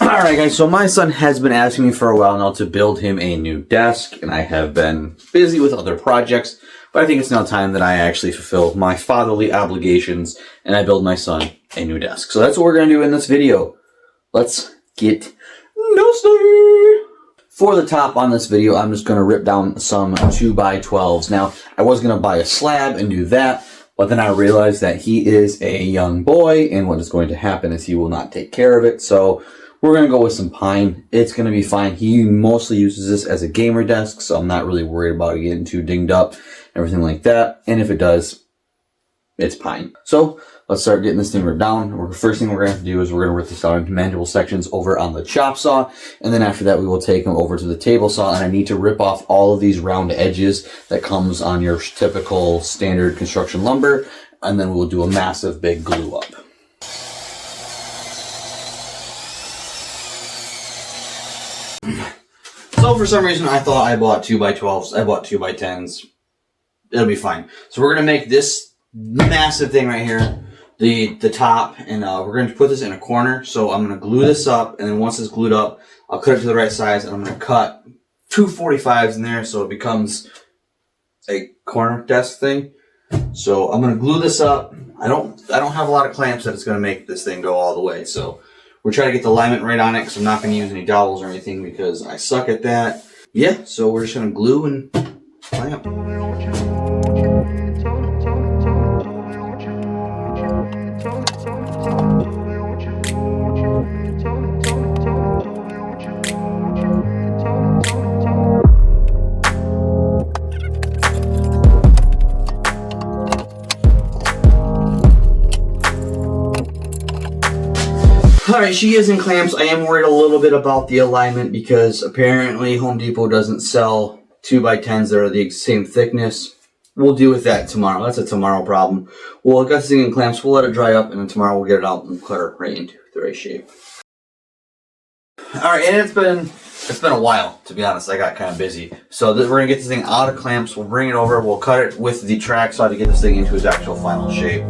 Alright guys, so my son has been asking me for a while now to build him a new desk, and I have been busy with other projects, but I think it's now time that I actually fulfill my fatherly obligations and I build my son a new desk. So that's what we're going to do in this video. Let's get nasty! For the top on this video, I'm just going to rip down some 2x12s. Now, I was going to buy a slab and do that, but then I realized that he is a young boy, and what is going to happen is he will not take care of it, so we're going to go with some pine. It's going to be fine. He mostly uses this as a gamer desk, so I'm not really worried about it getting too dinged up, everything like that. And if it does, it's pine. So let's start getting this thing ripped down. The first thing we're going to have to do is we're going to rip this down into manageable sections over on the chop saw. And then after that, we will take them over to the table saw. And I need to rip off all of these round edges that comes on your typical standard construction lumber. And then we'll do a massive big glue up. So for some reason, I thought I bought 2x12s. I bought 2x10s. It'll be fine. So we're going to make this massive thing right here, the top, and we're going to put this in a corner. So I'm going to glue this up, and then once it's glued up, I'll cut it to the right size, and I'm going to cut two 45s in there so it becomes a corner desk thing. So I'm going to glue this up. I don't have a lot of clamps that it's going to make this thing go all the way. So we're trying to get the alignment right on it because I'm not going to use any dowels or anything because I suck at that. Yeah, so we're just going to glue and clamp. Alright, she is in clamps. I am worried a little bit about the alignment because apparently Home Depot doesn't sell 2x10s that are the same thickness. We'll deal with that tomorrow. That's a tomorrow problem. We'll get this thing in clamps, we'll let it dry up, and then tomorrow we'll get it out and cut it right into the right shape. Alright, and it's been a while, to be honest. I got kind of busy. So we're going to get this thing out of clamps, we'll bring it over, we'll cut it with the track saw to get this thing into its actual final shape.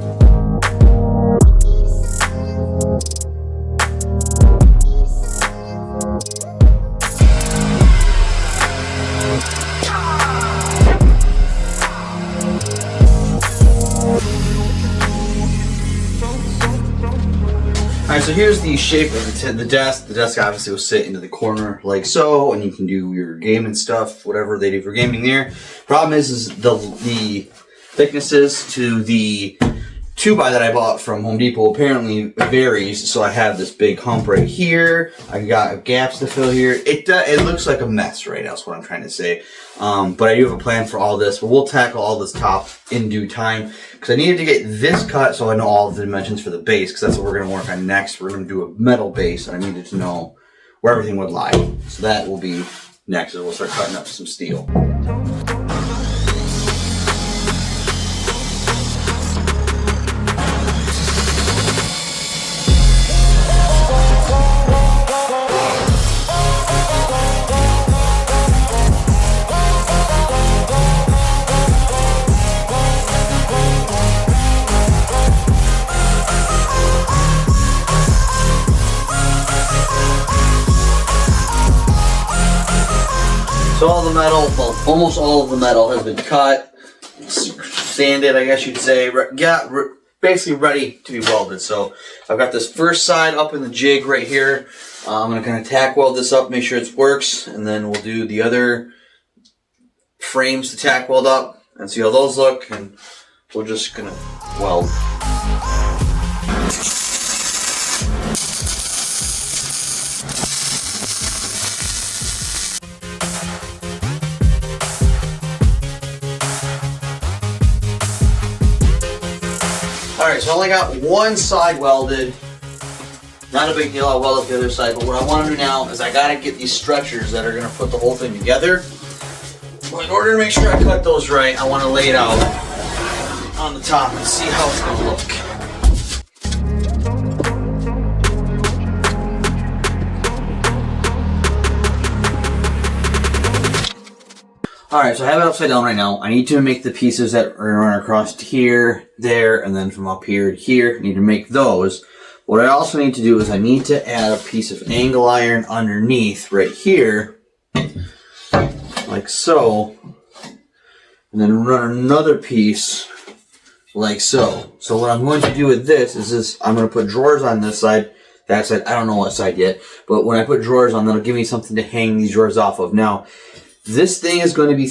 Alright, so here's the shape of the desk. The desk obviously will sit into the corner like so, and you can do your gaming stuff, whatever they do for gaming there. Problem is the thicknesses to the 2x that I bought from Home Depot apparently varies, so I have this big hump right here. I got gaps to fill here. It looks like a mess right now, is what I'm trying to say. But I do have a plan for all this, but we'll tackle all this top in due time. Because I needed to get this cut so I know all of the dimensions for the base, because that's what we're going to work on next. We're going to do a metal base, and I needed to know where everything would lie. So that will be next, and we'll start cutting up some steel. So all the metal, well, almost all of the metal has been cut, sanded, I guess you'd say, basically ready to be welded. So I've got this first side up in the jig right here. I'm going to kind of tack weld this up, make sure it works, and then we'll do the other frames to tack weld up and see how those look, and we're just going to weld. Alright, so I only got one side welded. Not a big deal, I'll weld up the other side, but what I want to do now is I got to get these stretchers that are going to put the whole thing together. But in order to make sure I cut those right, I want to lay it out on the top and see how it's going to look. Alright, so I have it upside down right now. I need to make the pieces that are going to run across to here, there, and then from up here to here. I need to make those. What I also need to do is I need to add a piece of angle iron underneath right here, like so, and then run another piece like so. So what I'm going to do with this is I'm going to put drawers on this side, that side, I don't know what side yet, but when I put drawers on, that'll give me something to hang these drawers off of. Now, this thing is going to be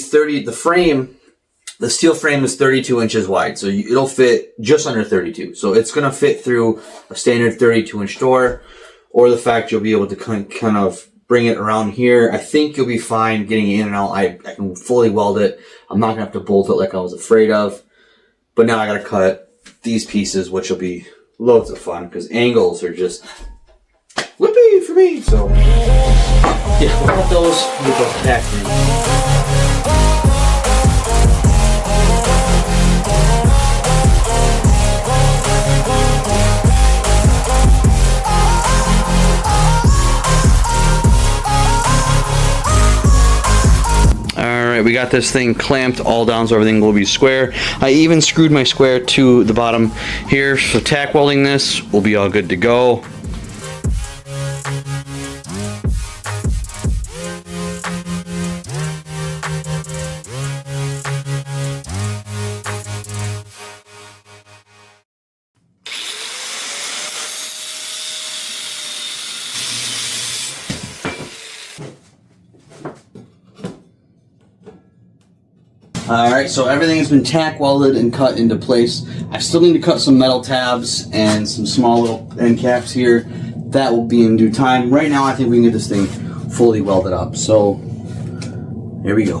the steel frame is 32 inches wide, so it'll fit just under 32. So it's going to fit through a standard 32-inch door, or the fact you'll be able to kind of bring it around here. I think you'll be fine getting it in and out. I can fully weld it. I'm not going to have to bolt it like I was afraid of. But now I got to cut these pieces, which will be loads of fun, because angles are just whoopee for me. So yeah, we'll cut those, get those packed in. Alright, we got this thing clamped all down so everything will be square. I even screwed my square to the bottom here, so tack welding this will be all good to go. Alright, so everything has been tack welded and cut into place. I still need to cut some metal tabs and some small little end caps here. That will be in due time. Right now I think we can get this thing fully welded up. So, here we go.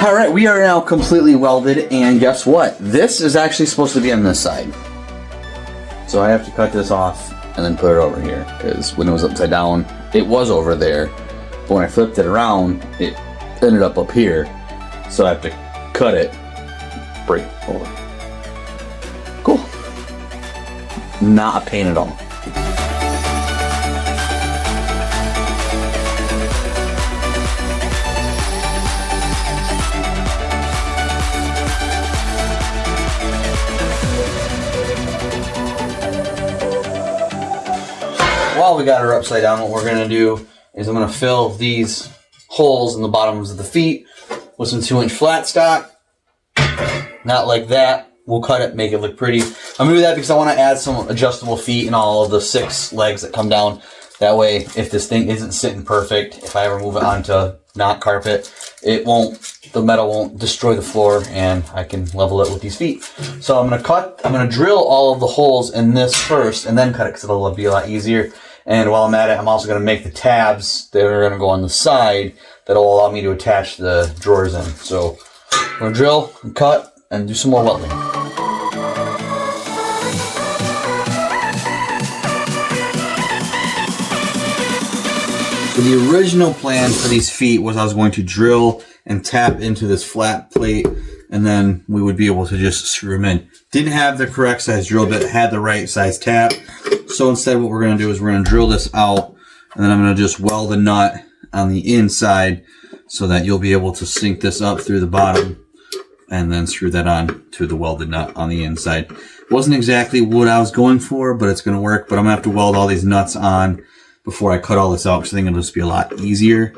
Alright, we are now completely welded, and guess what? This is actually supposed to be on this side. So I have to cut this off and then put it over here, because when it was upside down, it was over there. But when I flipped it around, it ended up here. So I have to cut it, bring it over. Cool. Not a pain at all. While we got her upside down, what we're going to do is I'm going to fill these holes in the bottoms of the feet with some 2-inch flat stock. Not like that. We'll cut it, make it look pretty. I'm going to do that because I want to add some adjustable feet in all of the 6 legs that come down. That way, if this thing isn't sitting perfect, if I ever move it onto not carpet, the metal won't destroy the floor, and I can level it with these feet. So I'm going to drill all of the holes in this first and then cut it, because it'll be a lot easier. And while I'm at it, I'm also going to make the tabs that are going to go on the side that will allow me to attach the drawers in. So I'm going to drill and cut and do some more welding. So the original plan for these feet was I was going to drill and tap into this flat plate, and then we would be able to just screw them in. Didn't have the correct size drill bit, had the right size tap. So instead what we're going to do is we're going to drill this out, and then I'm going to just weld the nut on the inside so that you'll be able to sink this up through the bottom and then screw that on to the welded nut on the inside. Wasn't exactly what I was going for, but it's going to work. But I'm going to have to weld all these nuts on before I cut all this out, because I think it'll just be a lot easier.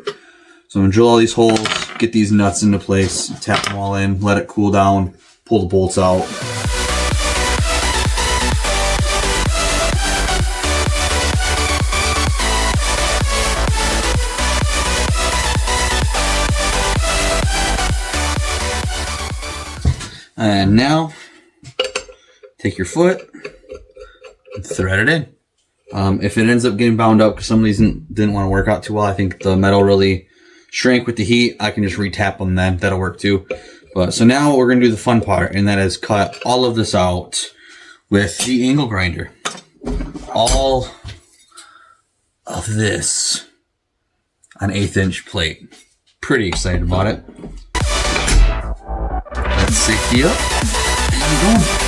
So I'm going to drill all these holes, get these nuts into place, tap them all in, let it cool down, pull the bolts out. And now, take your foot and thread it in. If it ends up getting bound up because some of these didn't want to work out too well, I think the metal really shrank with the heat, I can just re-tap them then. That'll work too. But so now we're going to do the fun part, and that is cut all of this out with the angle grinder. All of this on 1/8 inch plate. Pretty excited about it. Let's safety up and go.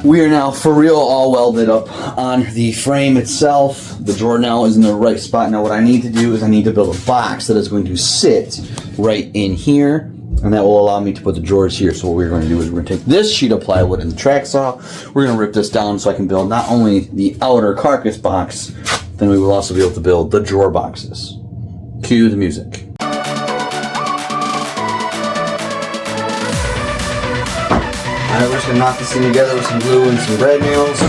We are now for real all welded up on the frame itself. The drawer now is in the right spot. Now what I need to do is I need to build a box that is going to sit right in here, and that will allow me to put the drawers here. So what we're going to do is we're going to take this sheet of plywood and the track saw. We're going to rip this down so I can build not only the outer carcass box, then we will also be able to build the drawer boxes. Cue the music. Alright, we're just going to knock this thing together with some glue and some brad nails.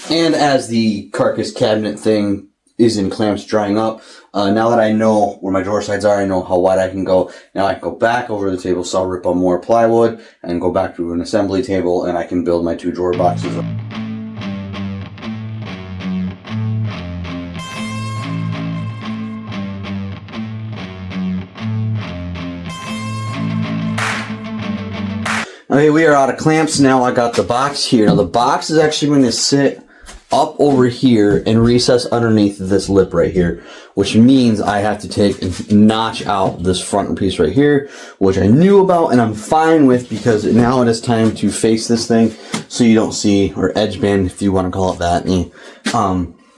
And as the carcass cabinet thing is in clamps drying up, now that I know where my drawer sides are, I know how wide I can go. Now I can go back over the table saw, rip up more plywood, and go back to an assembly table, and I can build my 2 drawer boxes. Okay, we are out of clamps now. I got the box here. Now the box is actually going to sit up over here and recess underneath this lip right here, which means I have to take and notch out this front piece right here, which I knew about and I'm fine with, because now it is time to face this thing so you don't see, or edge band if you want to call it that,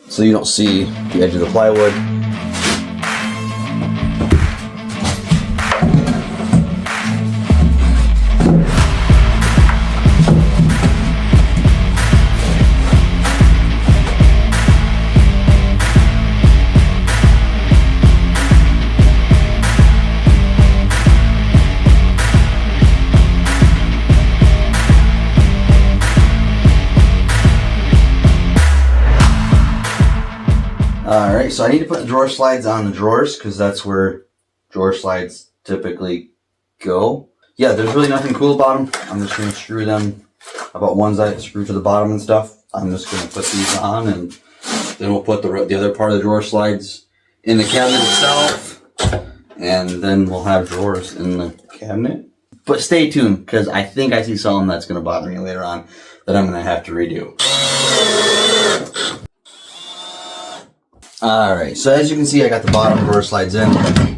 so you don't see the edge of the plywood. Alright, so I need to put the drawer slides on the drawers because that's where drawer slides typically go. Yeah, there's really nothing cool about them. I'm just going to screw them about ones I screw to the bottom and stuff. I'm just going to put these on, and then we'll put the other part of the drawer slides in the cabinet itself, and then we'll have drawers in the cabinet. But stay tuned, because I think I see something that's going to bother me later on that I'm going to have to redo. Alright, so as you can see, I got the bottom drawer slides in.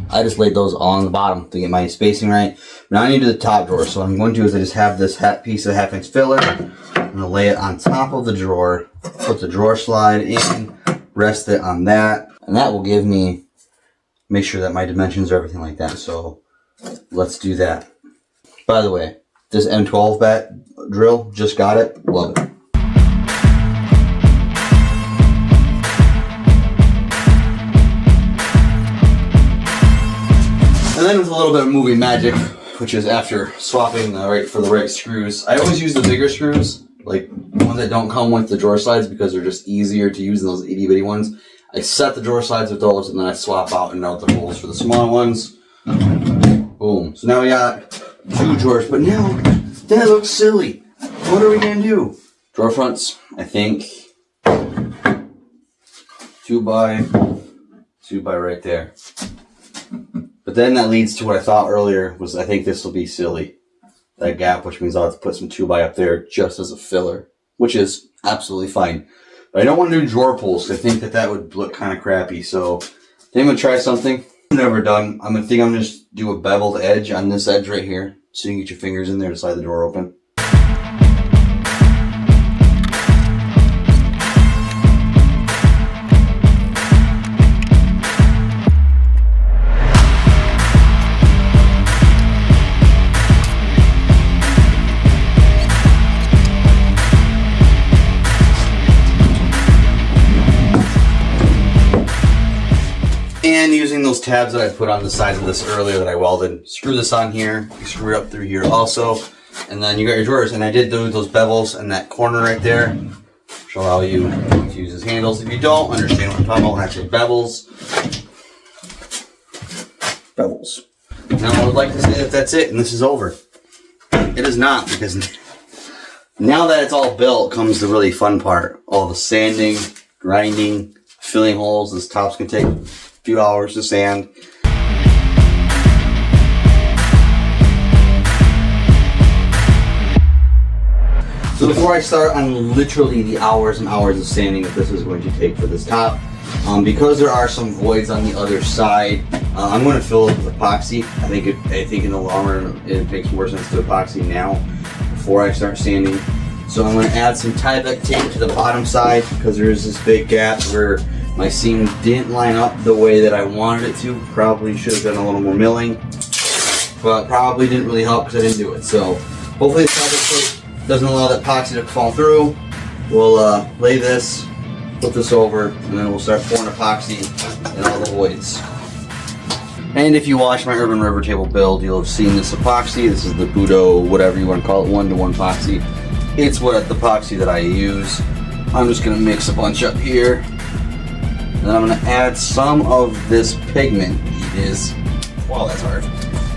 I just laid those on the bottom to get my spacing right. Now I need to do the top drawer, so what I'm going to do is I just have this piece of 1/2 inch filler. I'm going to lay it on top of the drawer, put the drawer slide in, rest it on that, and that will give me, make sure that my dimensions are everything like that. So let's do that. By the way, this M12 bat drill, just got it, love it. And then with a little bit of movie magic, which is after swapping for the right screws. I always use the bigger screws, like ones that don't come with the drawer slides, because they're just easier to use than those itty bitty ones. I set the drawer slides with those, and then I swap out and out the holes for the small ones. Boom. So now we got 2 drawers, but now that looks silly. What are we gonna do? Drawer fronts, I think 2 by right there. But then that leads to what I thought earlier was, I think this will be silly. That gap, which means I'll have to put some 2 by up there just as a filler, which is absolutely fine. But I don't want to do drawer pulls, because I think that would look kind of crappy. So I think I'm going to try something I've never done. I'm going to just do a beveled edge on this edge right here, so you can get your fingers in there to slide the drawer open. And using those tabs that I put on the sides of this earlier that I welded, screw this on here, you screw it up through here also, and then you got your drawers. And I did do those bevels in that corner right there, which will allow you to use as handles. If you don't understand what I'm talking about when I say bevels, bevels. Now I would like to say that that's it and this is over. It is not, because now that it's all built comes the really fun part. All the sanding, grinding, filling holes. This top's gonna take a few hours to sand. So before I start on literally the hours and hours of sanding that this is going to take for this top, because there are some voids on the other side, I'm going to fill it with epoxy. I think in the long run it makes more sense to epoxy now before I start sanding. So I'm going to add some Tyvek tape to the bottom side because there is this big gap where my seam didn't line up the way that I wanted it to. Probably should have done a little more milling, but probably didn't really help because I didn't do it. So hopefully the Tyvek tape doesn't allow that epoxy to fall through. We'll lay this, flip this over, and then we'll start pouring epoxy in all the voids. And if you watch my Urban River Table build, you'll have seen this epoxy. This is the Budo, whatever you want to call it, 1-to-1 epoxy. It's what the epoxy that I use. I'm just gonna mix a bunch up here. And then I'm gonna add some of this pigment. It is, wow, that's hard.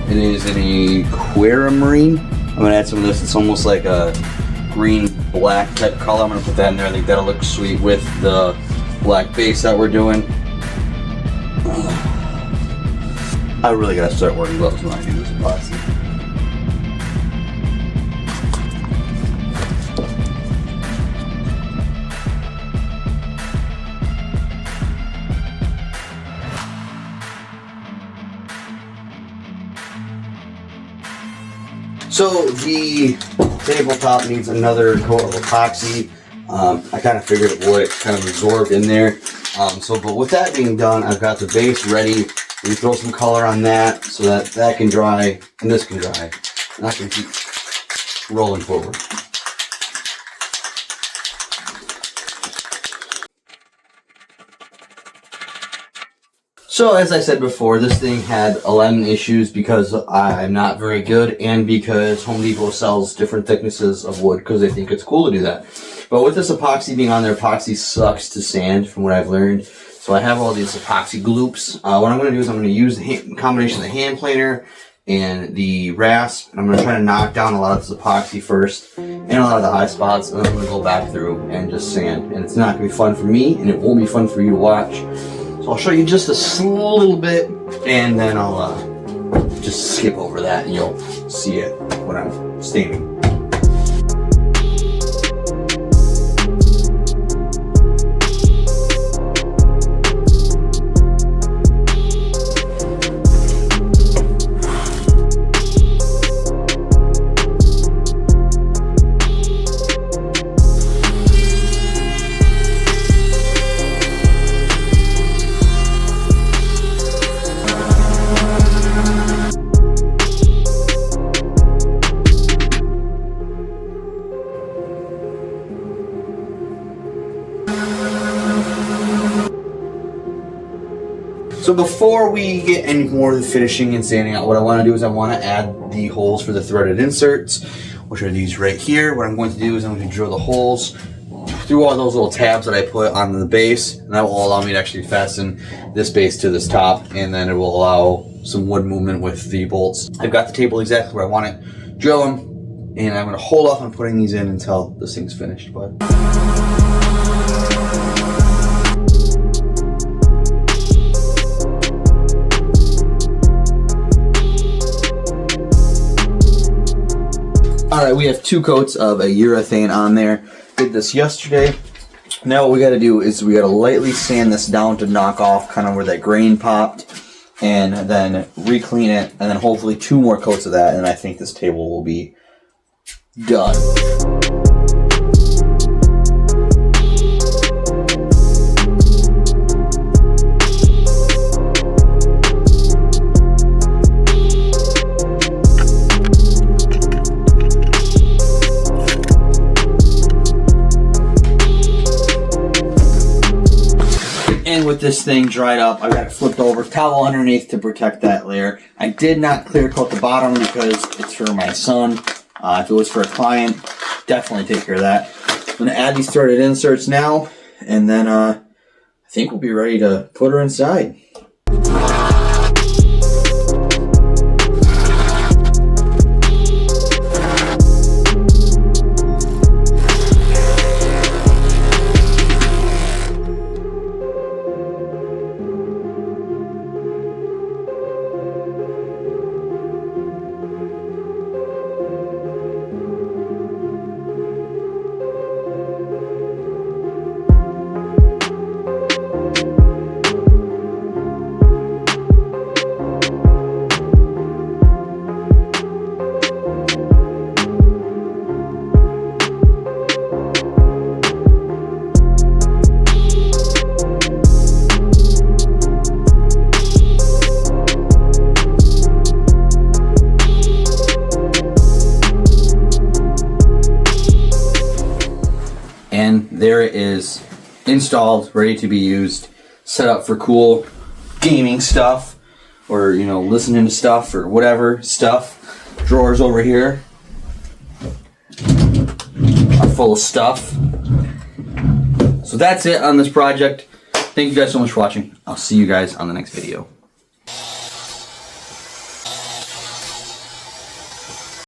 It is an aquamarine. I'm gonna add some of this. It's almost like a green-black type color. I'm gonna put that in there. I think that'll look sweet with the black base that we're doing. I really gotta start wearing gloves when I do this epoxy. So the tabletop needs another coat of epoxy. I kind of figured it would. It kind of absorbed in there. But with that being done, I've got the base ready. We throw some color on that so that that can dry and this can dry. And I can keep rolling forward. So as I said before, this thing had 11 issues because I'm not very good and because Home Depot sells different thicknesses of wood because they think it's cool to do that. But with this epoxy being on there, epoxy sucks to sand from what I've learned. So I have all these epoxy gloops. What I'm going to do is I'm going to use the combination of the hand planer and the rasp. And I'm going to try to knock down a lot of this epoxy first and a lot of the high spots. And then I'm going to go back through and just sand. And it's not going to be fun for me and it won't be fun for you to watch. So I'll show you just a little bit and then I'll just skip over that and you'll see it when I'm staining. So before we get any more of the finishing and sanding out, what I want to do is I want to add the holes for the threaded inserts, which are these right here. What I'm going to do is I'm going to drill the holes through all those little tabs that I put on the base, and that will allow me to actually fasten this base to this top, and then it will allow some wood movement with the bolts. I've got the table exactly where I want it. Drill them, and I'm going to hold off on putting these in until this thing's finished. But alright, we have 2 coats of a urethane on there. Did this yesterday. Now what we gotta do is we gotta lightly sand this down to knock off kind of where that grain popped, and then re-clean it, and then hopefully 2 more coats of that, and I think this table will be done. And with this thing dried up, I've got it flipped over, towel underneath to protect that layer. I did not clear coat the bottom because it's for my son. If it was for a client, definitely take care of that. I'm going to add these threaded inserts now, and then I think we'll be ready to put her inside. And there it is, installed, ready to be used, set up for cool gaming stuff, or, you know, listening to stuff, or whatever stuff. Drawers over here are full of stuff. So that's it on this project. Thank you guys so much for watching. I'll see you guys on the next video.